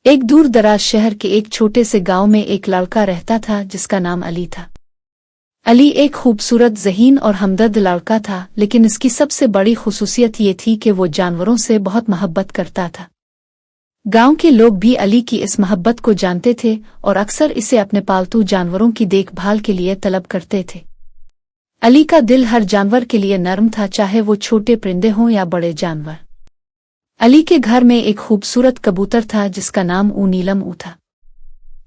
एक दूर दराज शहर के एक छोटे से गांव में एक लड़का रहता था जिसका नाम अली था। अली एक खूबसूरत, ज़हीन और हमदर्द लड़का था, लेकिन इसकी सबसे बड़ी खुसूसियत ये थी कि वो जानवरों से बहुत मोहब्बत करता था। गांव के लोग भी अली की इस मोहब्बत को जानते थे और अक्सर इसे अपने पालतू जानवरों की देखभाल के लिए तलब करते थे। अली का दिल हर जानवर के लिए नरम था, चाहे वो छोटे परिंदे हों या बड़े जानवर। अली के घर में एक खूबसूरत कबूतर था जिसका नाम नीलम था।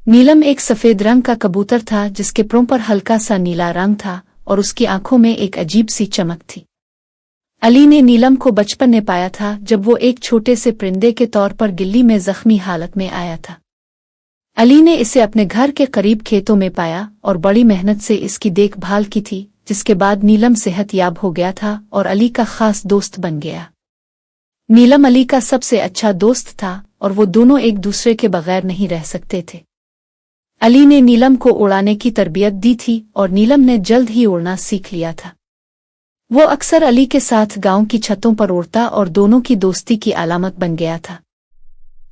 नीलम एक सफ़ेद रंग का कबूतर था जिसके पंखों पर हल्का सा नीला रंग था और उसकी आंखों में एक अजीब सी चमक थी। अली ने नीलम को बचपन में पाया था जब वो एक छोटे से परिंदे के तौर पर गिल्ली में जख्मी हालत में आया था। अली ने इसे अपने घर के करीब खेतों में पाया और बड़ी मेहनत से इसकी देखभाल की थी, जिसके बाद नीलम सेहतयाब हो गया था और अली का खास दोस्त बन गया। नीलम अली का सबसे अच्छा दोस्त था और वो दोनों एक दूसरे के बगैर नहीं रह सकते थे। अली ने नीलम को उड़ाने की तरबियत दी थी और नीलम ने जल्द ही उड़ना सीख लिया था। वो अक्सर अली के साथ गांव की छतों पर उड़ता और दोनों की दोस्ती की अलामत बन गया था।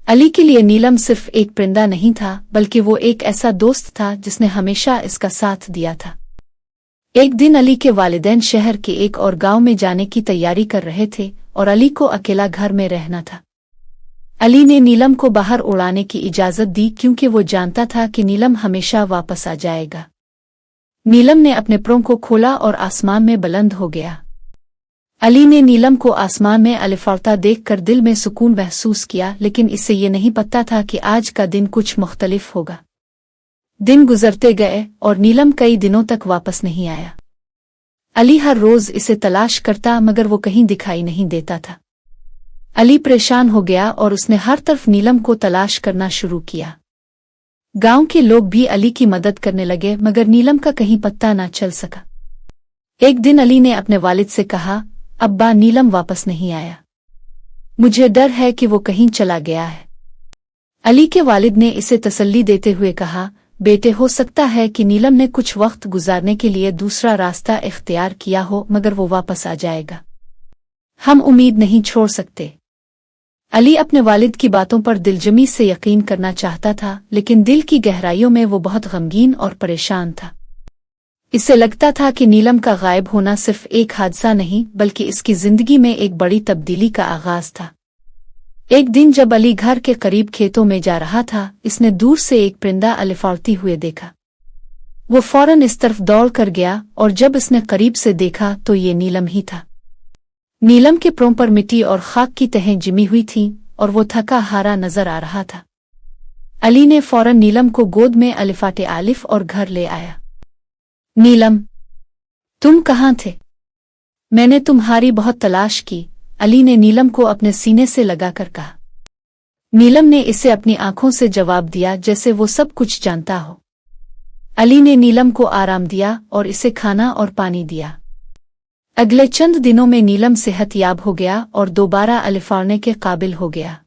अली के लिए नीलम सिर्फ एक परिंदा नहीं था, बल्कि वो एक ऐसा दोस्त था जिसने हमेशा इसका साथ दिया था। एक दिन अली के वालिदैन शहर के एक और गांव में जाने की तैयारी कर रहे थे और अली को अकेला घर में रहना था। अली ने नीलम को बाहर उड़ाने की इजाज़त दी क्योंकि वो जानता था कि नीलम हमेशा वापस आ जाएगा। नीलम ने अपने पंखों को खोला और आसमान में बुलंद हो गया। अली ने नीलम को आसमान में अलिफाड़ता देखकर दिल में सुकून महसूस किया, लेकिन इसे ये नहीं पता था कि आज का दिन कुछ मुख्तलिफ होगा। दिन गुजरते गए और नीलम कई दिनों तक वापस नहीं आया। अली हर रोज इसे तलाश करता मगर वो कहीं दिखाई नहीं देता था। अली परेशान हो गया और उसने हर तरफ नीलम को तलाश करना शुरू किया। गांव के लोग भी अली की मदद करने लगे मगर नीलम का कहीं पत्ता न चल सका। एक दिन अली ने अपने वालिद से कहा, अब्बा, नीलम वापस नहीं आया। मुझे डर है कि वो कहीं चला गया है। अली के वालिद ने इसे तसल्ली देते हुए कहा, बेटे, हो सकता है कि नीलम ने कुछ वक्त गुजारने के लिए दूसरा रास्ता इख्तियार किया हो, मगर वो वापस आ जाएगा। हम उम्मीद नहीं छोड़ सकते। अली अपने वालिद की बातों पर दिलजमी से यकीन करना चाहता था, लेकिन दिल की गहराइयों में वो बहुत गमगीन और परेशान था। इसे लगता था कि नीलम का गायब होना सिर्फ एक हादसा नहीं, बल्कि इसकी जिंदगी में एक बड़ी तब्दीली का आगाज था। एक दिन जब अली घर के करीब खेतों में जा रहा था, इसने दूर से एक परिंदा अलिफाड़ती हुए देखा। वो फौरन इस तरफ दौड़ कर गया और जब इसने करीब से देखा तो ये नीलम ही था। नीलम के पंखों पर मिट्टी और खाक की तहें जिमी हुई थीं और वो थका हारा नजर आ रहा था। अली ने फौरन नीलम को गोद में अलिफाटे आलिफ और घर ले आया। नीलम, तुम कहाँ थे? मैंने तुम्हारी बहुत तलाश की, अली ने नीलम को अपने सीने से लगाकर कहा। नीलम ने इसे अपनी आंखों से जवाब दिया जैसे वो सब कुछ जानता हो। अली ने नीलम को आराम दिया और इसे खाना और पानी दिया। अगले चंद दिनों में नीलम सेहतयाब हो गया और दोबारा अलिफाड़ने के काबिल हो गया।